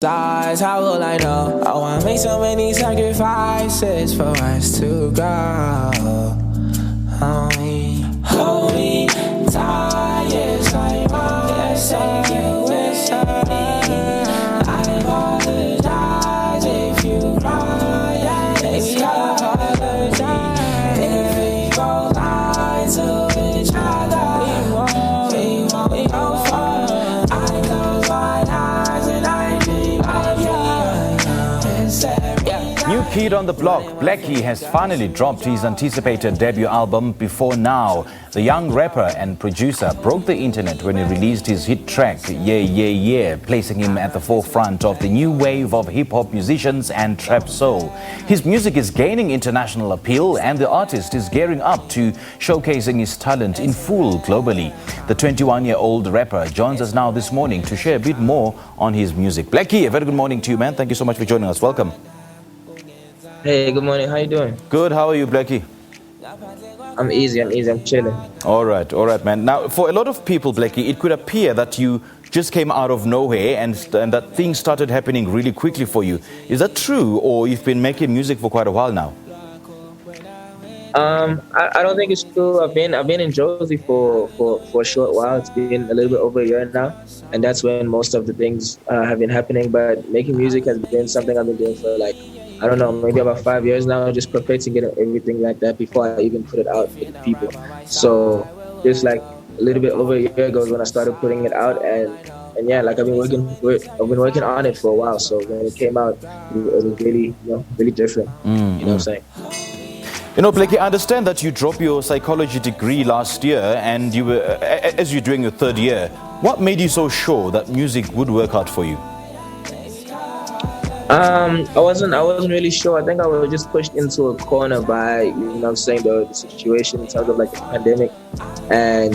Size, how will I know? I wanna make so many sacrifices for us to go. Hold me tight, yes, I must take you with me. I apologize if you cry, baby, I apologize. If we both lie to each other, we won't fall. I close my eyes and I dream of you. New kid on the block, BLXCKIE has finally dropped his anticipated debut album, B4Now. The young rapper and producer broke the internet when he released his hit track, Yeah, Yeah, Yeah, placing him at the forefront of the new wave of hip-hop musicians and trap soul. His music is gaining international appeal and the artist is gearing up to showcasing his talent in full globally. The 21-year-old rapper joins us now this morning to share a bit more on his music. BLXCKIE, a very good morning to you, man. Thank you so much for joining us. Welcome. Hey, good morning. How you doing? Good. How are you, BLXCKIE? I'm easy. I'm chilling. All right, man. Now, for a lot of people, BLXCKIE, it could appear that you just came out of nowhere and that things started happening really quickly for you. Is that true, or you've been making music for quite a while now? I don't think it's true. I've been in Jersey for a short while. It's been a little bit over a year now, and that's when most of the things have been happening. But making music has been something I've been doing for I don't know, maybe about 5 years now, just perfecting it and everything like that before I even put it out for the people. So just a little bit over a year ago when I started putting it out, and yeah, I've been working on it for a while. So when it came out, it was really, really different. You know what I'm saying? BLXCKIE, I understand that you dropped your psychology degree last year, and you were, as you're doing your third year. What made you so sure that music would work out for you? I wasn't really sure. I think I was just pushed into a corner by, the situation in terms of the pandemic and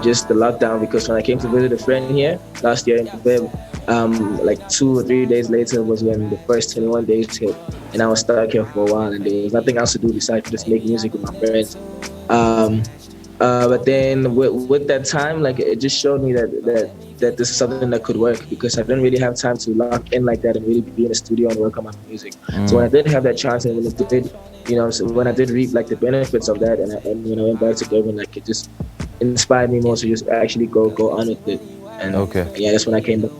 just the lockdown. Because when I came to visit a friend here last year in February, 2 or 3 days later was when the first 21 days hit, and I was stuck here for a while, and there was nothing else to do besides just make music with my friends. But then with that time, it just showed me that this is something that could work, because I didn't really have time to lock in like that and really be in the studio and work on my music. So when I did have that chance, and when I did reap the benefits of that, and when I went back to Durban, it just inspired me more to just actually go on with it. And yeah, that's when I came back.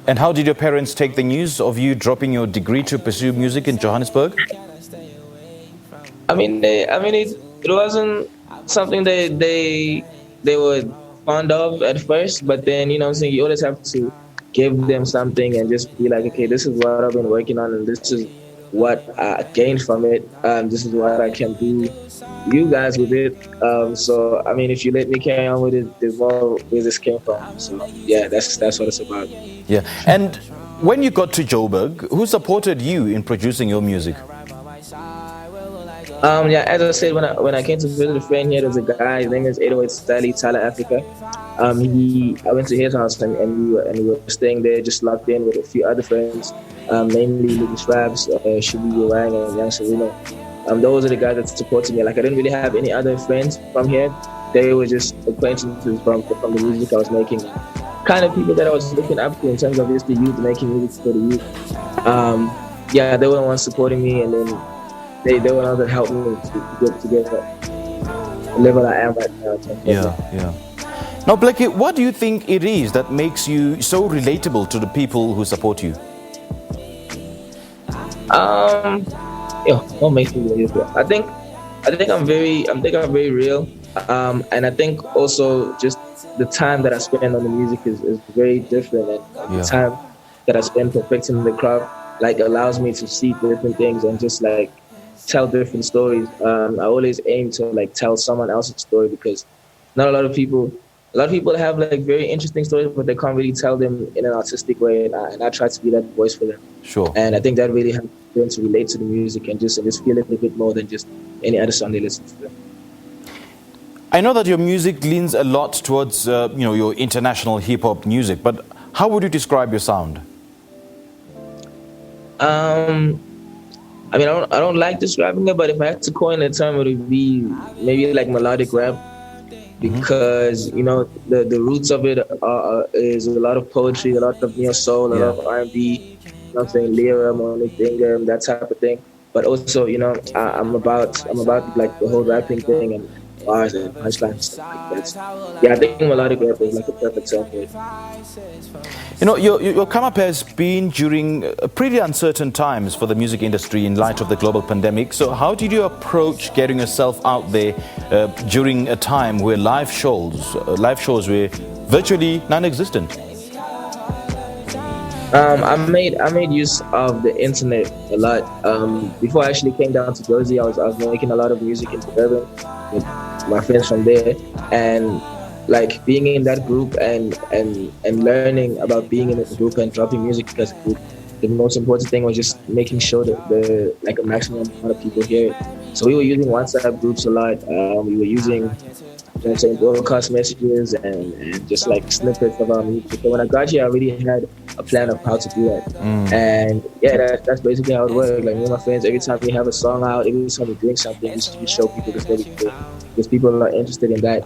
And how did your parents take the news of you dropping your degree to pursue music in Johannesburg? It wasn't something they were fond of at first, but then you always have to give them something and just be like, okay, this is what I've been working on, and this is what I gained from it. This is what I can do, you guys, with it. So if you let me carry on with it, there's more where this came from. So yeah, that's what it's about. Yeah. And when you got to Joburg, who supported you in producing your music? As I said, when I came to visit a friend here, there's a guy, his name is 808 Stylie, Tyler Africa. I went to his house and we were staying there, just locked in with a few other friends, mainly Lucas Rabs, Shibi Wang, and Young Serino. Those are the guys that supported me. I didn't really have any other friends from here. They were just acquaintances from the music I was making. Kind of people that I was looking up to in terms of just the youth, making music for the youth. They were the ones supporting me, and then they were the ones that helped me to get the level I am right now. Yeah. Now, BLXCKIE, what do you think it is that makes you so relatable to the people who support you? What makes me relatable? I think I'm very real. And I think also just the time that I spend on the music is very different, and the time that I spend perfecting the craft allows me to see different things and just tell different stories. I always aim to tell someone else's story, because not a lot of people have very interesting stories, but they can't really tell them in an artistic way, and I try to be that voice for them. Sure. And I think that really helps them to relate to the music and just feel it a bit more than just any other song they listen to. I know that your music leans a lot towards your international hip-hop music, but how would you describe your sound? I don't like describing it, but if I had to coin a term, it would be maybe melodic rap. because the roots of it is a lot of poetry, a lot of neo soul, a lot of R&B. You know what I'm saying, lyra, monothing, that type of thing. But also, I'm about like the whole rapping thing and bars and punchlines and stuff like that. Yeah, I think melodic rap is like a perfect term for it. Your come up has been during pretty uncertain times for the music industry in light of the global pandemic. So how did you approach getting yourself out there during a time where live shows were virtually non-existent? I made use of the internet a lot. Before I actually came down to Jersey, I was making a lot of music in Durban with my friends from there, and like being in that group and learning about being in a group and dropping music as a group. The most important thing was just making sure that a maximum amount of people hear it. So we were using WhatsApp groups a lot. We were using broadcast messages and just like snippets of our music. So when I got here, I already had a plan of how to do that. And yeah, that's basically how it worked. Like me and my friends, every time we have a song out, every time we're doing something, we show people this what we do, because people are interested in that.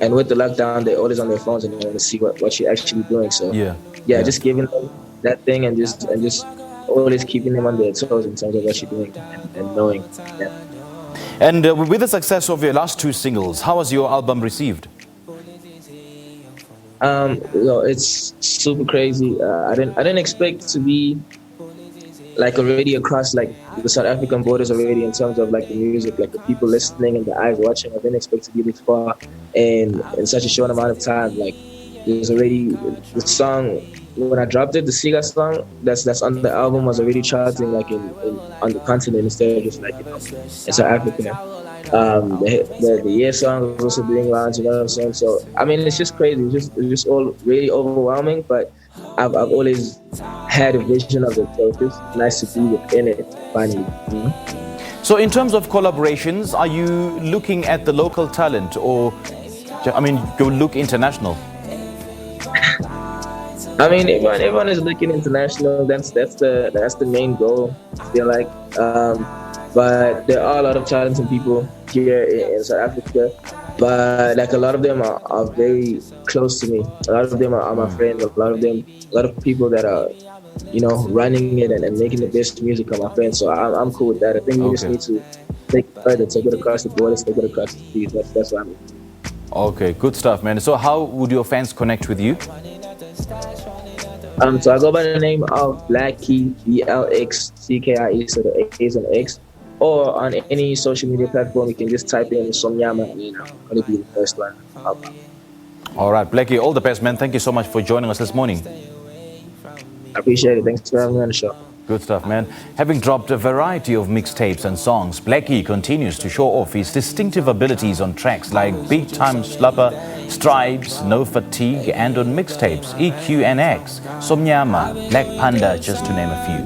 And with the lockdown, they're always on their phones and they want to see what you're actually doing. So yeah, just giving them that thing and just always keeping them on their toes in terms of what you're doing and knowing. Yeah. And with the success of your last two singles, how was your album received? It's super crazy. I didn't expect to be like already across like the South African borders already in terms of like the music, like the people listening and the eyes watching. I didn't expect to be this far in such a short amount of time. Like there's already the song when I dropped it, the Siga song that's on the album was already charting like on the continent instead of just like in South Africa. The Yeah song was also being launched, you know what I'm saying? So I mean, it's just crazy. It's just all really overwhelming. But I've always had a vision of it, so it's just nice to be within it finally. So in terms of collaborations, are you looking at the local talent, or you look international? I mean, everyone is looking international. That's the main goal, I feel like. But there are a lot of talented people here in South Africa. But like a lot of them are very close to me. A lot of them are my friends. A lot of people that are, running it and making the best music are my friends. So I'm cool with that. I think we just need to take it further, take it across the borders, take it across the seas. That's what I mean. Okay, good stuff, man. So how would your fans connect with you? So I go by the name of BLXCKIE, BLXCKIE, so the A is an X. Or on any social media platform, you can just type in Somnyama and it'll be the first one. All right, BLXCKIE, all the best, man. Thank you so much for joining us this morning. I appreciate it. Thanks for having me on the show. Good stuff, man. Having dropped a variety of mixtapes and songs, BLXCKIE continues to show off his distinctive abilities on tracks like Big Time Slapper, Stripes, No Fatigue, and on mixtapes EQ and X, Somnyama, Black Panda, just to name a few.